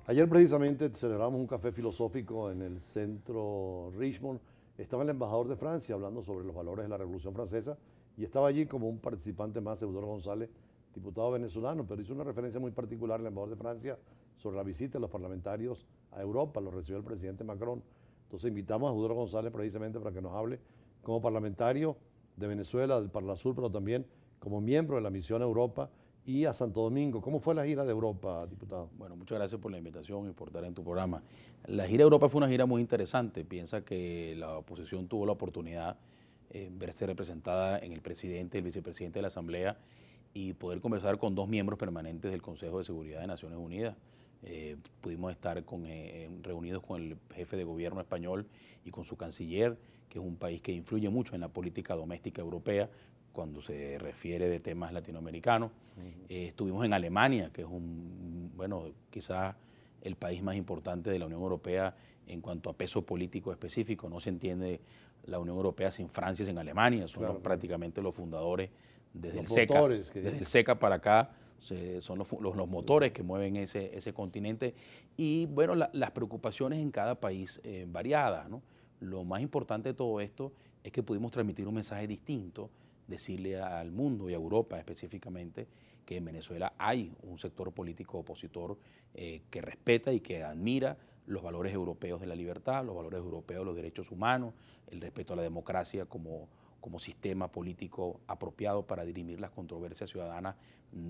Ayer precisamente celebramos un café filosófico en el centro Richmond. Estaba el embajador de Francia hablando sobre los valores de la Revolución Francesa y estaba allí como un participante más, Eudoro González, diputado venezolano, pero hizo una referencia muy particular el embajador de Francia sobre la visita de los parlamentarios a Europa, lo recibió el presidente Macron. Entonces invitamos a Eudoro González precisamente para que nos hable como parlamentario de Venezuela, del Parlasur, pero también como miembro de la misión a Europa y a Santo Domingo. ¿Cómo fue la gira de Europa, diputado? Bueno, muchas gracias por la invitación y por estar en tu programa. La gira a Europa fue una gira muy interesante. Piensa que la oposición tuvo la oportunidad de verse representada en el presidente, el vicepresidente de la Asamblea y poder conversar con dos miembros permanentes del Consejo de Seguridad de Naciones Unidas. Pudimos estar reunidos con el jefe de gobierno español y con su canciller, que es un país que influye mucho en la política doméstica europea cuando se refiere de temas latinoamericanos. Estuvimos en Alemania, que es quizás el país más importante de la Unión Europea en cuanto a peso político específico. No se entiende la Unión Europea sin Francia y sin Alemania. Son prácticamente los fundadores desde el SECA para acá. Son los motores que mueven ese continente. Y bueno, las preocupaciones en cada país variadas, ¿no? Lo más importante de todo esto es que pudimos transmitir un mensaje distinto, decirle al mundo y a Europa específicamente que en Venezuela hay un sector político opositor que respeta y que admira los valores europeos de la libertad, los valores europeos de los derechos humanos, el respeto a la democracia como sistema político apropiado para dirimir las controversias ciudadanas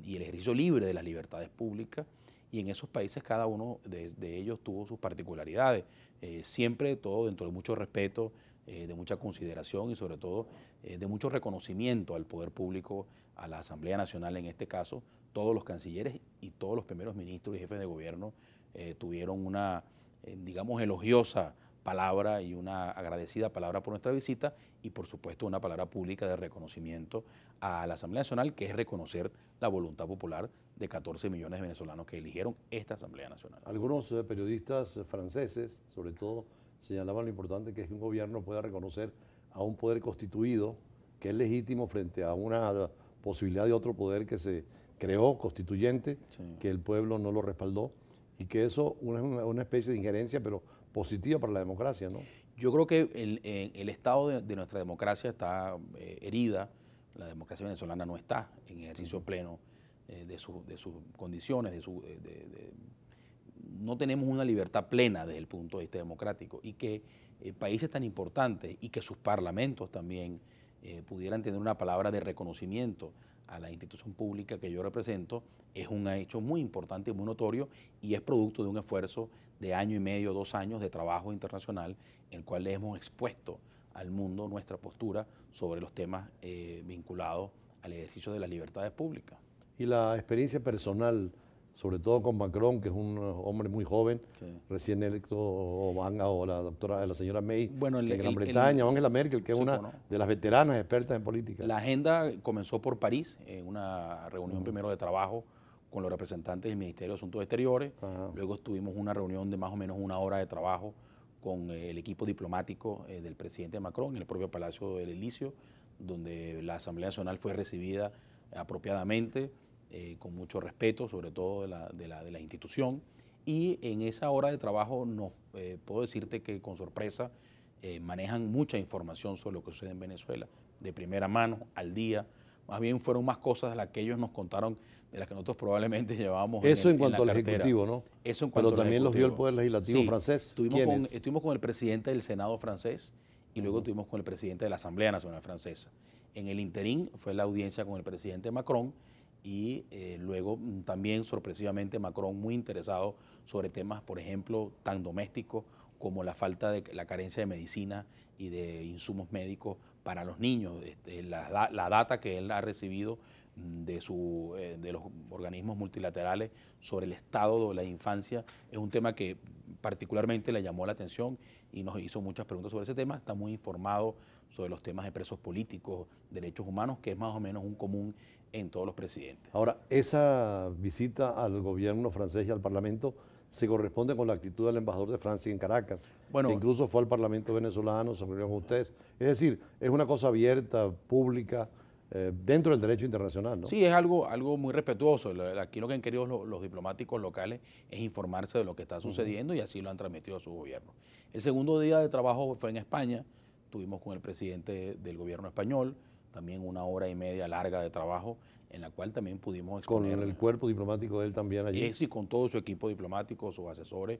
y el ejercicio libre de las libertades públicas. Y en esos países cada uno de ellos tuvo sus particularidades, siempre todo dentro de mucho respeto, de mucha consideración y sobre todo de mucho reconocimiento al poder público, a la Asamblea Nacional en este caso. Todos los cancilleres y todos los primeros ministros y jefes de gobierno tuvieron una, digamos, elogiosa palabra y una agradecida palabra por nuestra visita y por supuesto una palabra pública de reconocimiento a la Asamblea Nacional, que es reconocer la voluntad popular de 14 millones de venezolanos que eligieron esta Asamblea Nacional. Algunos periodistas franceses, sobre todo, señalaban lo importante que es que un gobierno pueda reconocer a un poder constituido que es legítimo frente a una posibilidad de otro poder que se creó constituyente, sí, que el pueblo no lo respaldó y que eso es una especie de injerencia, pero positiva para la democracia, ¿no? Yo creo que el estado de nuestra democracia está herida. La democracia venezolana no está en ejercicio pleno de sus condiciones, no tenemos una libertad plena desde el punto de vista democrático y que países tan importantes y que sus parlamentos también pudieran tener una palabra de reconocimiento a la institución pública que yo represento es un hecho muy importante y muy notorio y es producto de un esfuerzo de año y medio, 2 años de trabajo internacional en el cual le hemos expuesto al mundo nuestra postura sobre los temas vinculados al ejercicio de las libertades públicas. Y la experiencia personal, sobre todo con Macron, que es un hombre muy joven, sí, recién electo, o la señora May, bueno, en Gran Bretaña, o Angela Merkel, que es una de las veteranas expertas en política. La agenda comenzó por París, en una reunión primero de trabajo con los representantes del Ministerio de Asuntos Exteriores. Luego tuvimos una reunión de más o menos 1 hora de trabajo con el equipo diplomático del presidente Macron en el propio Palacio del Elíseo, donde la Asamblea Nacional fue recibida apropiadamente, con mucho respeto, sobre todo de la institución. Y en esa hora de trabajo puedo decirte que con sorpresa manejan mucha información sobre lo que sucede en Venezuela, de primera mano, al día. Más bien fueron más cosas de las que ellos nos contaron, de las que nosotros probablemente llevábamos eso en cuanto al Ejecutivo, ¿no? Eso en cuanto Pero también los vio el Poder Legislativo francés. Estuvimos con el presidente del Senado francés y luego estuvimos con el presidente de la Asamblea Nacional Francesa. En el interín fue la audiencia con el presidente Macron y luego también sorpresivamente Macron muy interesado sobre temas, por ejemplo, tan domésticos como la carencia de medicina y de insumos médicos para los niños. La data que él ha recibido de los organismos multilaterales sobre el estado de la infancia es un tema que particularmente le llamó la atención y nos hizo muchas preguntas sobre ese tema. Está muy informado sobre los temas de presos políticos, derechos humanos, que es más o menos un común en todos los presidentes. Ahora, esa visita al gobierno francés y al Parlamento se corresponde con la actitud del embajador de Francia en Caracas, que incluso fue al Parlamento venezolano, se reunió con ustedes. Es decir, es una cosa abierta, pública, dentro del derecho internacional, ¿no? Sí, es algo muy respetuoso. Aquí lo que han querido los diplomáticos locales es informarse de lo que está sucediendo y así lo han transmitido a su gobierno. El segundo día de trabajo fue en España, estuvimos con el presidente del gobierno español, también 1 hora y media larga de trabajo, en la cual también pudimos Con exponer. el cuerpo diplomático de él también allí. Sí, con todo su equipo diplomático, sus asesores.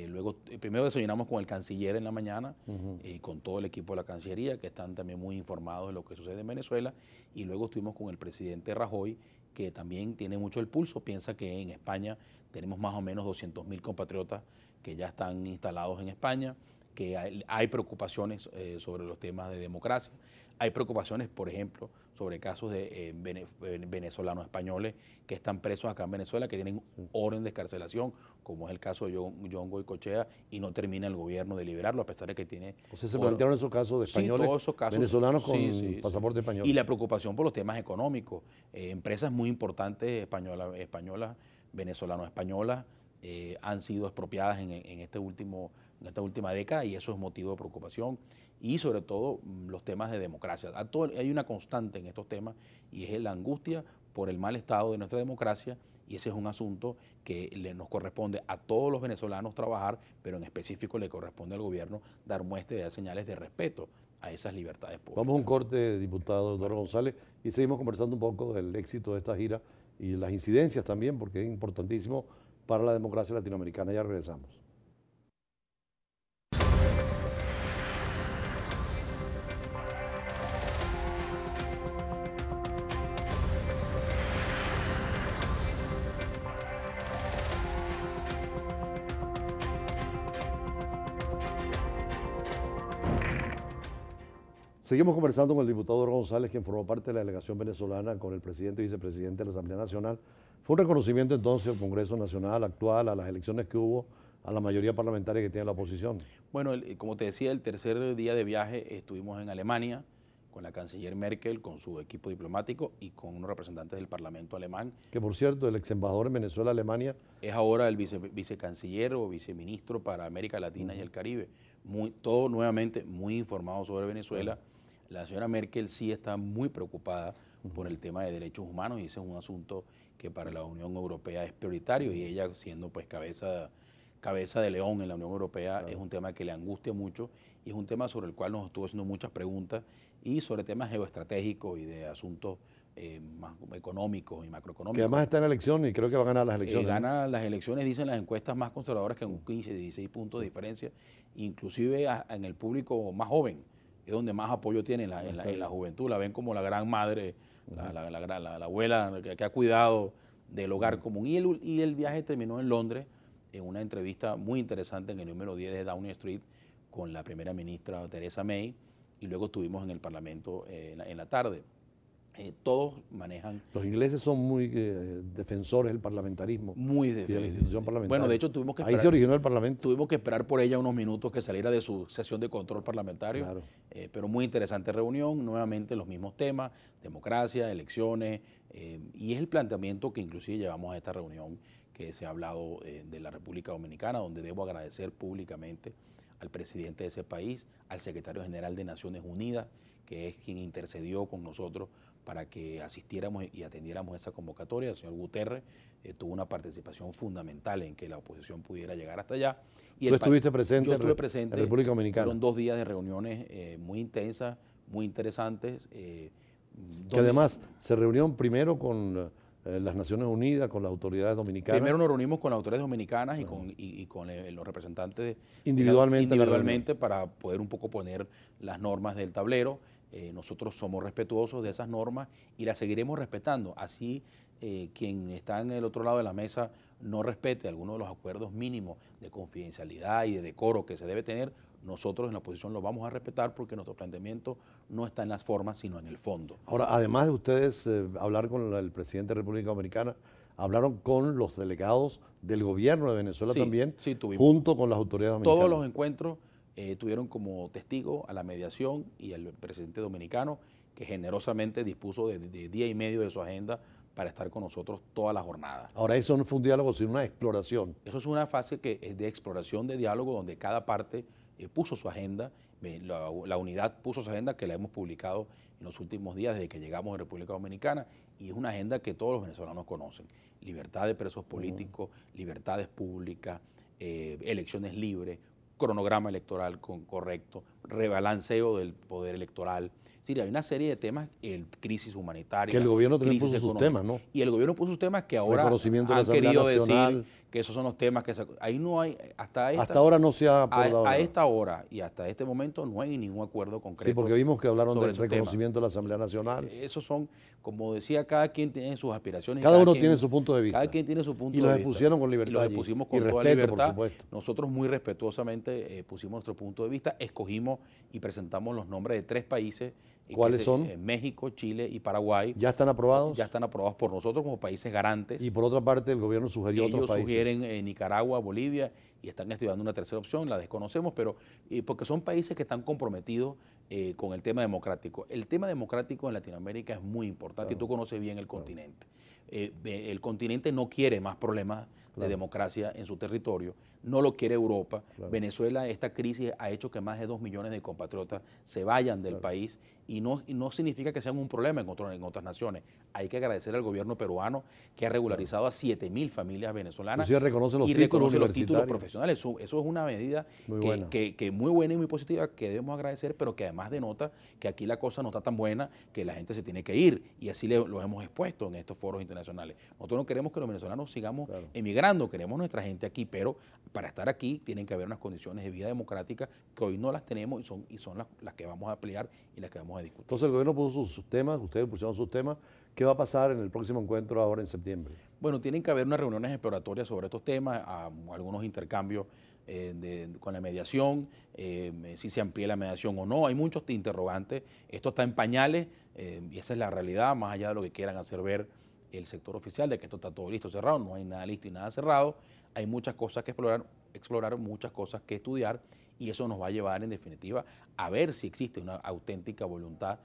Luego, primero desayunamos con el canciller en la mañana, con todo el equipo de la Cancillería, que están también muy informados de lo que sucede en Venezuela. Y luego estuvimos con el presidente Rajoy, que también tiene mucho el pulso. Piensa que en España tenemos más o menos 200.000 compatriotas que ya están instalados en España, que hay preocupaciones sobre los temas de democracia. Hay preocupaciones, por ejemplo, sobre casos de venezolanos españoles que están presos acá en Venezuela, que tienen orden de excarcelación, como es el caso de John Goycochea, y no termina el gobierno de liberarlo, a pesar de que tiene... O sea, se plantearon esos casos de españoles, todos esos casos, venezolanos con pasaporte español. Y la preocupación por los temas económicos. Empresas muy importantes españolas, venezolano-españolas, han sido expropiadas en esta última década, y eso es motivo de preocupación. Y sobre todo los temas de democracia. Hay una constante en estos temas, y es la angustia por el mal estado de nuestra democracia, y ese es un asunto que nos corresponde a todos los venezolanos trabajar, pero en específico le corresponde al gobierno dar muestra y dar señales de respeto a esas libertades públicas. Vamos a un corte, diputado Eduardo González, y seguimos conversando un poco del éxito de esta gira y las incidencias también, porque es importantísimo para la democracia latinoamericana. Ya regresamos. Seguimos conversando con el diputado Eduardo González, quien formó parte de la delegación venezolana con el presidente y vicepresidente de la Asamblea Nacional. Fue un reconocimiento entonces al Congreso Nacional actual, a las elecciones que hubo, a la mayoría parlamentaria que tiene la oposición. Bueno, como te decía, el tercer día de viaje estuvimos en Alemania con la canciller Merkel, con su equipo diplomático y con unos representantes del Parlamento alemán. Que por cierto, el ex embajador en Venezuela, Alemania. Es ahora el vicecanciller o viceministro para América Latina y el Caribe. Todo nuevamente muy informado sobre Venezuela. La señora Merkel sí está muy preocupada por el tema de derechos humanos, y ese es un asunto que para la Unión Europea es prioritario, y ella, siendo pues cabeza de león en la Unión Europea, es un tema que le angustia mucho, y es un tema sobre el cual nos estuvo haciendo muchas preguntas, y sobre temas geoestratégicos y de asuntos más económicos y macroeconómicos. Que además está en elecciones y creo que va a ganar las elecciones. Gana las elecciones, dicen las encuestas más conservadoras, que en 15, 16 puntos de diferencia, inclusive en el público más joven, es donde más apoyo tiene en la juventud. La ven como la gran madre, la abuela que ha cuidado del hogar común. Y el viaje terminó en Londres, en una entrevista muy interesante en el número 10 de Downing Street con la primera ministra Theresa May, y luego estuvimos en el Parlamento en la tarde. Todos manejan... Los ingleses son muy defensores del parlamentarismo muy y de la institución parlamentaria. Bueno, de hecho tuvimos que esperar, ahí se originó el Parlamento. Tuvimos que esperar por ella unos minutos que saliera de su sesión de control parlamentario, claro. Pero muy interesante reunión, nuevamente los mismos temas, democracia, elecciones, y es el planteamiento que inclusive llevamos a esta reunión que se ha hablado de la República Dominicana, donde debo agradecer públicamente al presidente de ese país, al secretario general de Naciones Unidas, que es quien intercedió con nosotros para que asistiéramos y atendiéramos esa convocatoria. El señor Guterres tuvo una participación fundamental en que la oposición pudiera llegar hasta allá. ¿Tú estuviste presente? Yo estuve presente en República Dominicana. Fueron 2 días de reuniones muy intensas, muy interesantes. Que además se reunieron primero con las Naciones Unidas, con las autoridades dominicanas. Primero nos reunimos con las autoridades dominicanas y con los representantes individualmente para poder un poco poner las normas del tablero. Nosotros somos respetuosos de esas normas y las seguiremos respetando. Así quien está en el otro lado de la mesa no respete algunos de los acuerdos mínimos de confidencialidad y de decoro que se debe tener, nosotros en la oposición lo vamos a respetar, porque nuestro planteamiento no está en las formas, sino en el fondo. Ahora, además de ustedes hablar con el presidente de la República Dominicana, hablaron con los delegados del gobierno de Venezuela también, junto con las autoridades dominicanas. Todos los encuentros tuvieron como testigo a la mediación y al presidente dominicano, que generosamente dispuso de día y medio de su agenda para estar con nosotros toda la jornada. Ahora, eso no fue un diálogo, sino una exploración. Eso es una fase que es de exploración, de diálogo, donde cada parte puso su agenda La unidad puso esa agenda que la hemos publicado en los últimos días desde que llegamos a República Dominicana y es una agenda que todos los venezolanos conocen. Libertad de presos políticos, libertades públicas, elecciones libres, cronograma electoral correcto, rebalanceo del poder electoral. Es decir, hay una serie de temas, crisis humanitaria. Que el gobierno también puso sus temas, ¿no? Y el gobierno puso sus temas que ahora Reconocimiento de la han Asamblea querido Nacional. decir que esos son los temas que ahí no hay, hasta ahora no se ha acordado a nada. esta hora y hasta este momento no hay ningún acuerdo concreto. Sí, porque vimos que hablaron sobre del reconocimiento de la Asamblea Nacional. Esos son, como decía, cada quien tiene sus aspiraciones. Cada uno tiene su punto de vista. Cada quien tiene su punto y de vista. Y los expusieron con libertad. Y los expusimos con toda respeto, libertad. por supuesto. Nosotros muy respetuosamente pusimos nuestro punto de vista, escogimos y presentamos los nombres de 3 países. ¿Cuáles son? México, Chile y Paraguay. ¿Ya están aprobados? Ya están aprobados por nosotros como países garantes. Y por otra parte, el gobierno sugirió otros países. Ellos sugieren Nicaragua, Bolivia, y están estudiando una tercera opción, la desconocemos, pero porque son países que están comprometidos con el tema democrático. El tema democrático en Latinoamérica es muy importante, y tú conoces bien el continente. El continente no quiere más problemas de democracia en su territorio, no lo quiere Europa. Venezuela, esta crisis ha hecho que más de 2 millones de compatriotas se vayan del país y no significa que sean un problema en otras naciones. Hay que agradecer al gobierno peruano que ha regularizado a 7.000 familias venezolanas reconoce los y títulos reconoce los títulos profesionales. Eso es una medida muy buena y muy positiva que debemos agradecer, pero que además denota que aquí la cosa no está tan buena, que la gente se tiene que ir, y así lo hemos expuesto en estos foros internacionales. Nosotros no queremos que los venezolanos sigamos emigrando, queremos nuestra gente aquí, pero para estar aquí tienen que haber unas condiciones de vida democrática que hoy no las tenemos y son las que vamos a pelear y las que vamos a discutir. Entonces el gobierno puso sus temas, ustedes pusieron sus temas. ¿Qué va a pasar en el próximo encuentro ahora en septiembre? Bueno, tienen que haber unas reuniones exploratorias sobre estos temas, algunos intercambios con la mediación, si se amplía la mediación o no. Hay muchos interrogantes. Esto está en pañales y esa es la realidad, más allá de lo que quieran hacer ver el sector oficial, de que esto está todo listo, cerrado. No hay nada listo y nada cerrado. Hay muchas cosas que explorar, muchas cosas que estudiar, y eso nos va a llevar en definitiva a ver si existe una auténtica voluntad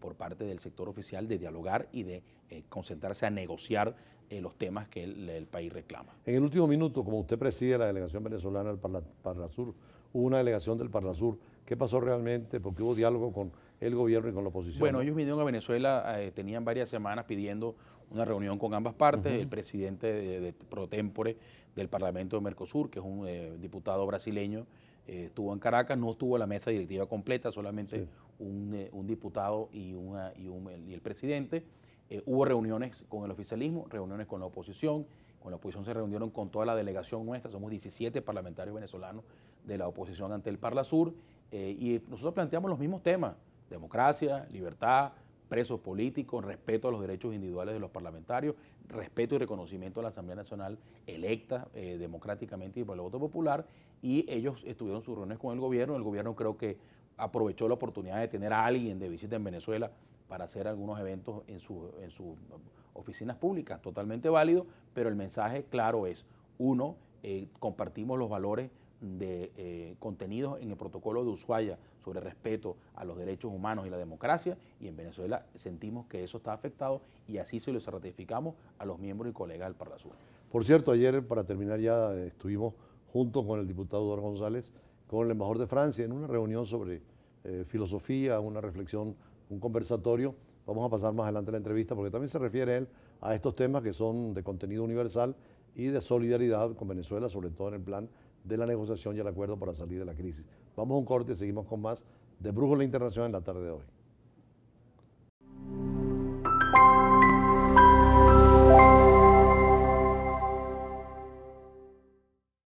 por parte del sector oficial de dialogar y de concentrarse a negociar los temas que el país reclama. En el último minuto, como usted preside la delegación venezolana al Parlasur, hubo una delegación del Parlasur. ¿Qué pasó realmente? Porque hubo diálogo con el gobierno y con la oposición. Bueno, ellos vinieron a Venezuela, tenían varias semanas pidiendo una reunión con ambas partes. El presidente de pro tempore del Parlamento de Mercosur, que es un diputado brasileño, estuvo en Caracas, no tuvo la mesa directiva completa, solamente un diputado y el presidente. Hubo reuniones con el oficialismo, reuniones con la oposición. Con la oposición se reunieron con toda la delegación nuestra, somos 17 parlamentarios venezolanos de la oposición ante el Parlasur, y nosotros planteamos los mismos temas: democracia, libertad, presos políticos, respeto a los derechos individuales de los parlamentarios, respeto y reconocimiento a la Asamblea Nacional electa democráticamente y por el voto popular, y ellos estuvieron sus reuniones con el gobierno creo que aprovechó la oportunidad de tener a alguien de visita en Venezuela para hacer algunos eventos en sus oficinas públicas, totalmente válido, pero el mensaje claro es: uno, compartimos los valores contenidos en el protocolo de Ushuaia sobre respeto a los derechos humanos y la democracia, y en Venezuela sentimos que eso está afectado, y así se lo ratificamos a los miembros y colegas del Parlasur. Por cierto, ayer, para terminar ya, estuvimos junto con el diputado Eduardo González, con el embajador de Francia, en una reunión sobre filosofía, una reflexión, un conversatorio. Vamos a pasar más adelante la entrevista porque también se refiere él a estos temas que son de contenido universal y de solidaridad con Venezuela, sobre todo en el plan de la negociación y el acuerdo para salir de la crisis. Vamos a un corte y seguimos con más de Brújula Internacional en la tarde de hoy.